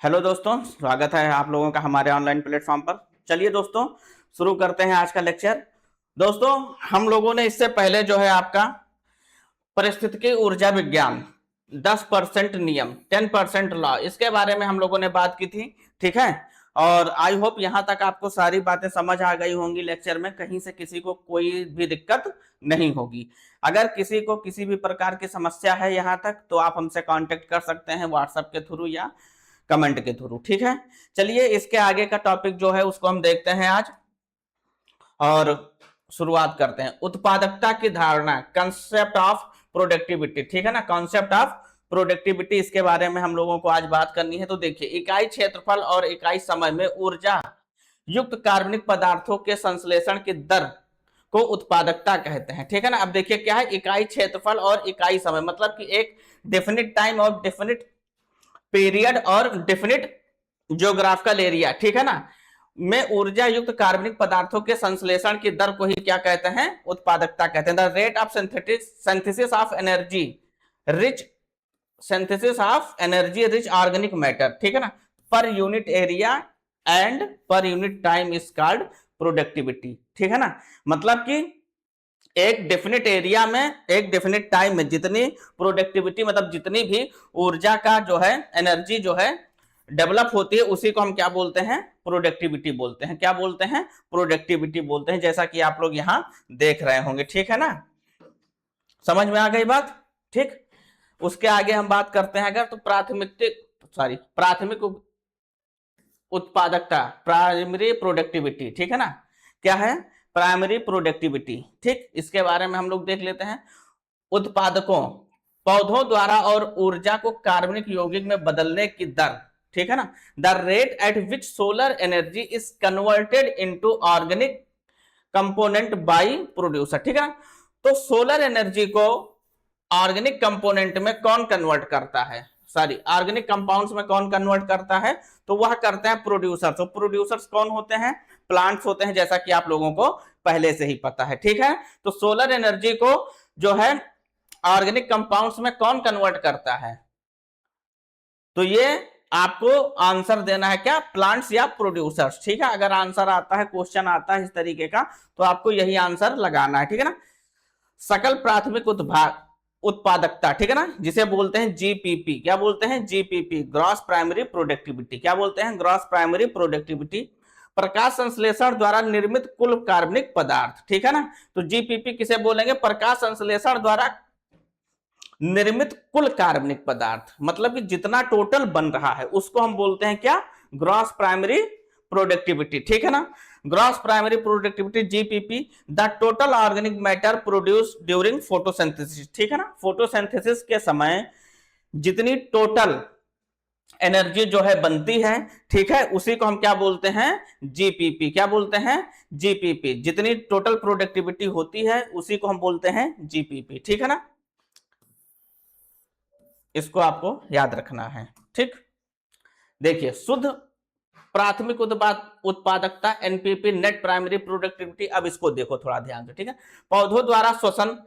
Hello दोस्तों, स्वागत है आप लोगों का हमारे ऑनलाइन प्लेटफॉर्म पर। चलिए दोस्तों, शुरू करते हैं आज का लेक्चर। दोस्तों, हम लोगों ने इससे पहले जो है आपका परिस्थितिकी ऊर्जा विज्ञान 10% नियम 10% लॉ, इसके बारे में हम लोगों ने बात की थी। ठीक है, और आई होप यहां तक आपको सारी बातें समझ आ गई होंगी लेक्चर में, कहीं से किसी को कोई भी दिक्कत नहीं होगी। अगर किसी को किसी भी प्रकार की समस्या है यहाँ तक, तो आप हमसे कांटेक्ट कर सकते हैं व्हाट्सएप के थ्रू या कमेंट के थ्रू। ठीक है, चलिए इसके आगे का टॉपिक जो है उसको हम देखते हैं आज, और शुरुआत करते हैं। उत्पादकता की धारणा, कंसेप्ट ऑफ प्रोडक्टिविटी। ठीक है ना, कॉन्सेप्ट ऑफ प्रोडक्टिविटी, इसके बारे में हम लोगों को आज बात करनी है। तो देखिए, इकाई क्षेत्रफल और इकाई समय में ऊर्जा युक्त कार्बनिक पदार्थों के संश्लेषण की दर को उत्पादकता कहते हैं। ठीक है ना, अब देखिए क्या है, इकाई क्षेत्रफल और इकाई समय, मतलब कि एक डेफिनिट टाइम और डेफिनिट पीरियड और डेफिनिट ज्योग्राफिकल एरिया, ठीक है ना, में ऊर्जा युक्त कार्बनिक पदार्थों के संश्लेषण की दर को ही क्या कहते हैं, उत्पादकता कहते हैं। The rate of synthesis of energy rich rich organic matter, ठीक है ना, per unit area and per unit time is called productivity. ठीक है ना, मतलब कि एक डेफिनेट एरिया में एक डेफिनेट टाइम में जितनी प्रोडक्टिविटी, मतलब जितनी भी ऊर्जा का जो है एनर्जी जो है डेवलप होती है, उसी को हम क्या बोलते हैं, प्रोडक्टिविटी बोलते हैं। क्या बोलते हैं, प्रोडक्टिविटी बोलते हैं, जैसा कि आप लोग यहां देख रहे होंगे। ठीक है ना, समझ में आ गई बात। ठीक, उसके आगे हम बात करते हैं अगर, तो प्राथमिक उत्पादकता, प्राइमरी प्रोडक्टिविटी। ठीक है ना, क्या है, प्राइमरी प्रोडक्टिविटी। ठीक, इसके बारे में हम लोग देख लेते हैं। उत्पादकों, पौधों द्वारा और ऊर्जा को कार्बनिक यौगिक में बदलने की दर। ठीक है ना, the rate at which solar energy is converted into organic component by producer. ठीक है, तो सोलर एनर्जी को ऑर्गेनिक कंपोनेंट में कौन कन्वर्ट करता है, सॉरी ऑर्गेनिक कंपाउंड्स में कौन कन्वर्ट करता है, तो वह करते हैं प्रोड्यूसर्स। तो प्रोड्यूसर्स कौन होते हैं, प्लांट्स होते हैं, जैसा कि आप लोगों को पहले से ही पता है। ठीक है, तो सोलर एनर्जी को जो है ऑर्गेनिक कंपाउंड्स में कौन कन्वर्ट करता है, तो ये आपको आंसर देना है क्या, प्लांट्स या प्रोड्यूसर्स। ठीक है, अगर आंसर आता है, क्वेश्चन आता है इस तरीके का, तो आपको यही आंसर लगाना है। ठीक है ना, सकल प्राथमिक उत्पादकता, ठीक है ना, जिसे बोलते हैं जीपीपी। क्या बोलते हैं, जीपीपी, ग्रॉस प्राइमरी प्रोडक्टिविटी। क्या बोलते हैं, ग्रॉस प्राइमरी प्रोडक्टिविटी, प्रकाश संश्लेषण द्वारा निर्मित कुल कार्बनिक पदार्थ। ठीक है ना, तो जीपीपी किसे बोलेंगे, प्रकाश संश्लेषण द्वारा निर्मित कुल कार्बनिक पदार्थ, मतलब कि जितना टोटल बन रहा है उसको हम बोलते हैं क्या, ग्रॉस प्राइमरी प्रोडक्टिविटी। ठीक है ना, gross primary productivity GPP, the total organic matter produced during photosynthesis. ठीक है ना, फोटोसिंथेसिस के समय जितनी टोटल एनर्जी जो है बनती है, ठीक है, उसी को हम क्या बोलते हैं, जीपीपी। क्या बोलते हैं, जीपीपी, जितनी टोटल प्रोडक्टिविटी होती है उसी को हम बोलते हैं जीपीपी। ठीक है ना, इसको आपको याद रखना है। ठीक, देखिए, शुद्ध प्राथमिक उत्पादकता एनपीपी, नेट प्राइमरी प्रोडक्टिविटी। अब इसको देखो थोड़ा ध्यान से। ठीक है, पौधों द्वारा श्वसन,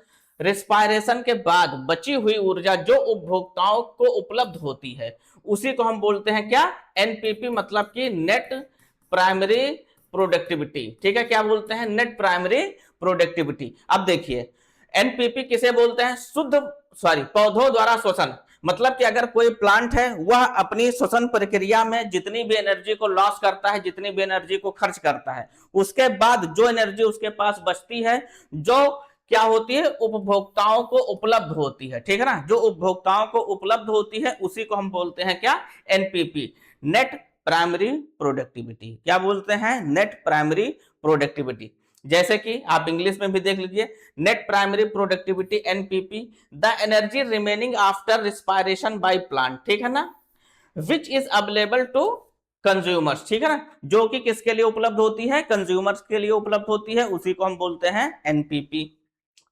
रिस्पायरेशन के बाद बची हुई ऊर्जा जो उपभोक्ताओं को उपलब्ध होती है, उसी को हम बोलते हैं क्या, एनपीपी, मतलब कि नेट प्राइमरी प्रोडक्टिविटी। ठीक है, क्या बोलते हैं, नेट प्राइमरी प्रोडक्टिविटी। अब देखिए, एनपीपी किसे बोलते हैं, पौधों द्वारा श्वसन, मतलब कि अगर कोई प्लांट है वह अपनी श्वसन प्रक्रिया में जितनी भी एनर्जी को लॉस करता है, जितनी भी एनर्जी को खर्च करता है, उसके बाद जो एनर्जी उसके पास बचती है, जो क्या होती है, उपभोक्ताओं को उपलब्ध होती है। ठीक है ना, जो उपभोक्ताओं को उपलब्ध होती है उसी को हम बोलते हैं क्या, एनपीपी, नेट प्राइमरी प्रोडक्टिविटी। क्या बोलते हैं, नेट प्राइमरी प्रोडक्टिविटी। जैसे कि आप इंग्लिश में भी देख लीजिए, net primary productivity NPP, the energy remaining after respiration by plant. ठीक है ना, which is available to consumers. ठीक है ना, जो कि किसके लिए उपलब्ध होती है, कंज्यूमर्स के लिए उपलब्ध होती है, उसी को हम बोलते हैं एनपीपी।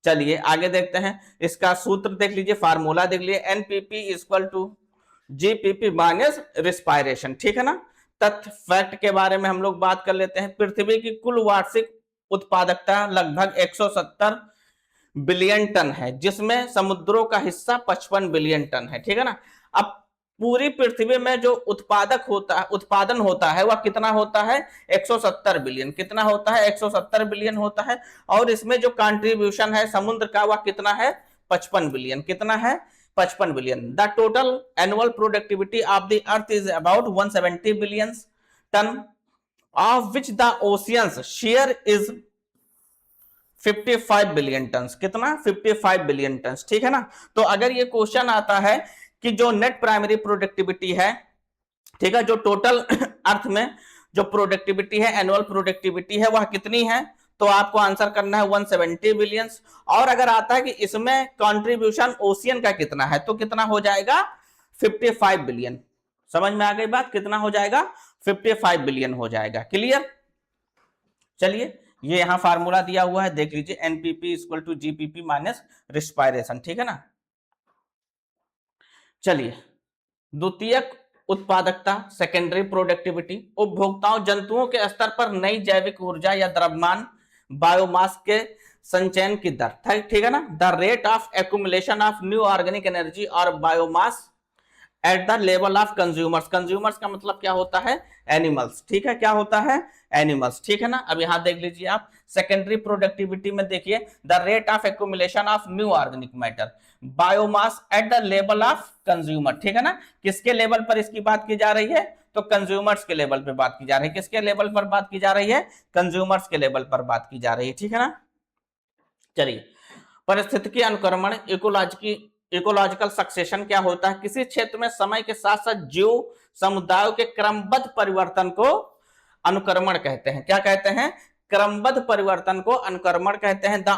चलिए आगे देखते हैं, इसका सूत्र देख लीजिए, फार्मूला देख लीजिए, NPP equal to GPP minus respiration. ठीक है ना, तथ्य फैक्ट के बारे में हम लोग बात कर लेते हैं। पृथ्वी की कुल वार्षिक उत्पादकता लगभग 170 बिलियन टन है, जिसमें समुद्रों का हिस्सा 55 बिलियन टन है। ठीक है ना, अब पूरी पृथ्वी में जो उत्पादन होता है वह कितना होता है? 170 बिलियन। कितना होता है? 170 बिलियन होता है। और इसमें जो कंट्रीब्यूशन है समुद्र का वह कितना है? 55 बिलियन। कितना है? 55 billion. The total annual productivity of the earth is about 170 billion ton, of which the oceans share is 55 billion ton. कितना? 55 बिलियन टन। ठीक है ना। तो अगर ये क्वेश्चन आता है कि जो नेट प्राइमरी प्रोडक्टिविटी है, ठीक है, जो टोटल अर्थ में जो प्रोडक्टिविटी है, एनुअल प्रोडक्टिविटी है, वह कितनी है, तो आपको आंसर करना है 170 बिलियन। और अगर आता है कि इसमें कंट्रीब्यूशन ओशियन का कितना है, तो कितना हो जाएगा? 55 बिलियन। समझ में आ गई बात? कितना हो जाएगा? 55 बिलियन हो जाएगा। क्लियर? चलिए, ये यहां फार्मूला दिया हुआ है, देख लीजिए, NPP equal to GPP minus respiration. ठीक है ना। चलिए, द्वितीयक उत्पादकता, सेकेंडरी प्रोडक्टिविटी, उपभोक्ताओं जंतुओं के स्तर पर नई जैविक ऊर्जा या द्रव्यमान बायोमास के संचयन की दर। ठीक है ना। The rate of accumulation of new organic energy और biomass at the level of consumers. Consumers का मतलब क्या होता है? एनिमल्स। ठीक है, क्या होता है? एनिमल्स। ठीक है ना। अब यहां देख लीजिए आप, सेकेंडरी प्रोडक्टिविटी में देखिए, the rate of accumulation of new organic matter biomass at the level of consumer. ठीक है ना। किसके लेवल पर इसकी बात की जा रही है? तो कंज्यूमर्स के लेवल पर बात की जा रही है। किसके लेवल पर बात की जा रही है? कंज्यूमर्स के लेवल पर बात की जा रही है। ठीक है ना। चलिए, परिस्थितिकी अनुक्रमण, इकोलॉजिकल सक्सेशन क्या होता है? किसी क्षेत्र में समय के साथ साथ जीव समुदायों के क्रमबद्ध परिवर्तन को अनुक्रमण कहते हैं। क्या कहते हैं? क्रमबद्ध परिवर्तन को अनुक्रमण कहते हैं। The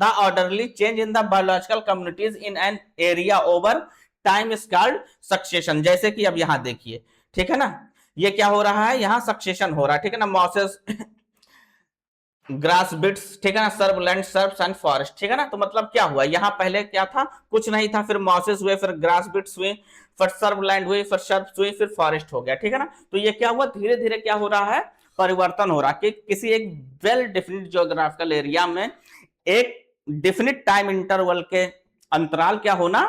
orderly change in the biological communities in an area over time is called succession. जैसे कि अब यहां देखिए, ठीक है ना, ये क्या हो रहा है? यहां सक्सेशन हो रहा है। ठीक है ना। मॉसेस, ग्रास बिट्स, ठीक है ना, सर्वलैंड, सर्ब्स एंड फॉरेस्ट। ठीक है ना। तो मतलब क्या हुआ? यहाँ पहले क्या था? कुछ नहीं था, फिर मॉसेस हुए, फिर ग्रास बिट्स हुए, फिर सर्वलैंड हुए, फिर सर्ब्स हुए, फिर फॉरेस्ट हो गया। ठीक है ना। तो ये क्या हुआ? धीरे धीरे क्या हो रहा है? परिवर्तन हो रहा है कि किसी एक वेल डिफिनिट जियोग्राफिकल एरिया में एक डिफिनिट टाइम इंटरवल के अंतराल क्या होना,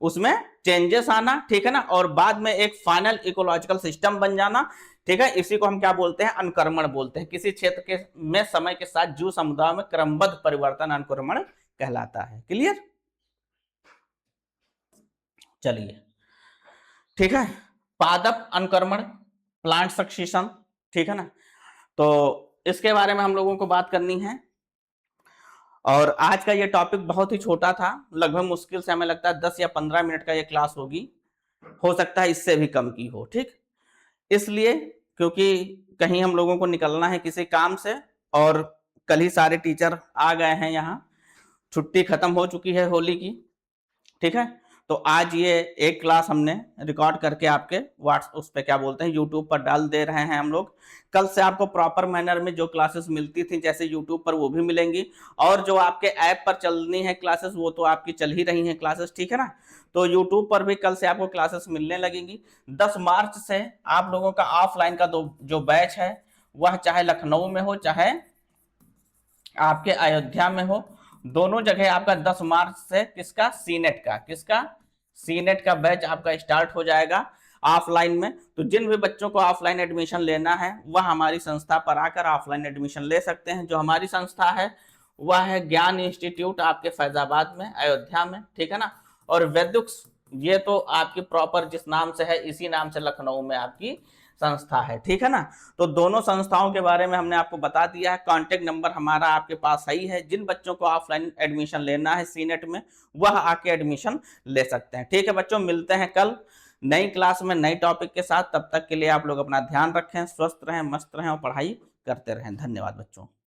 उसमें चेंजेस आना। ठीक है ना। और बाद में एक फाइनल इकोलॉजिकल सिस्टम बन जाना। ठीक है। इसी को हम क्या बोलते हैं? अनुक्रमण बोलते हैं। किसी क्षेत्र के में समय के साथ जीव समुदाय में क्रमबद्ध परिवर्तन अनुक्रमण कहलाता है। क्लियर? चलिए, ठीक है। पादप अनुक्रमण, प्लांट सक्सेशन। ठीक है ना। तो इसके बारे में हम लोगों को बात करनी है। और आज का ये टॉपिक बहुत ही छोटा था, लगभग मुश्किल से हमें लगता है 10 या 15 मिनट का ये क्लास होगी, हो सकता है इससे भी कम की हो। ठीक, इसलिए क्योंकि कहीं हम लोगों को निकलना है किसी काम से, और कल ही सारे टीचर आ गए हैं यहाँ, छुट्टी खत्म हो चुकी है होली की। ठीक है। तो आज ये एक क्लास हमने रिकॉर्ड करके आपके व्हाट्सएप उस पे क्या बोलते हैं, यूट्यूब पर डाल दे रहे हैं हम लोग। कल से आपको प्रॉपर मैनर में जो क्लासेस मिलती थी जैसे यूट्यूब पर, वो भी मिलेंगी। और जो आपके ऐप पर चलनी है क्लासेस, वो तो आपकी चल ही रही हैं क्लासेस। ठीक है ना। तो यूट्यूब पर भी कल से आपको क्लासेस मिलने लगेंगी। 10 मार्च से आप लोगों का ऑफलाइन का जो बैच है, वह चाहे लखनऊ में हो चाहे आपके अयोध्या में हो, दोनों जगह आपका 10 मार्च से किसका सीनेट का बैच आपका स्टार्ट हो जाएगा ऑफलाइन में। तो जिन भी बच्चों को ऑफलाइन एडमिशन लेना है वह हमारी संस्था पर आकर ऑफलाइन एडमिशन ले सकते हैं। जो हमारी संस्था है वह है ज्ञान इंस्टीट्यूट, आपके फैजाबाद में, अयोध्या में। ठीक है ना। और वैद्युक्स, ये तो आपकी प्रॉपर जिस नाम से है इसी नाम से लखनऊ में आपकी संस्था है। ठीक है ना। तो दोनों संस्थाओं के बारे में हमने आपको बता दिया है। कांटेक्ट नंबर हमारा आपके पास ही है। जिन बच्चों को ऑफलाइन एडमिशन लेना है सीनेट में, वह आके एडमिशन ले सकते हैं। ठीक है बच्चों, मिलते हैं कल नई क्लास में नई टॉपिक के साथ। तब तक के लिए आप लोग अपना ध्यान रखें, स्वस्थ रहें, मस्त रहें और पढ़ाई करते रहें। धन्यवाद बच्चों।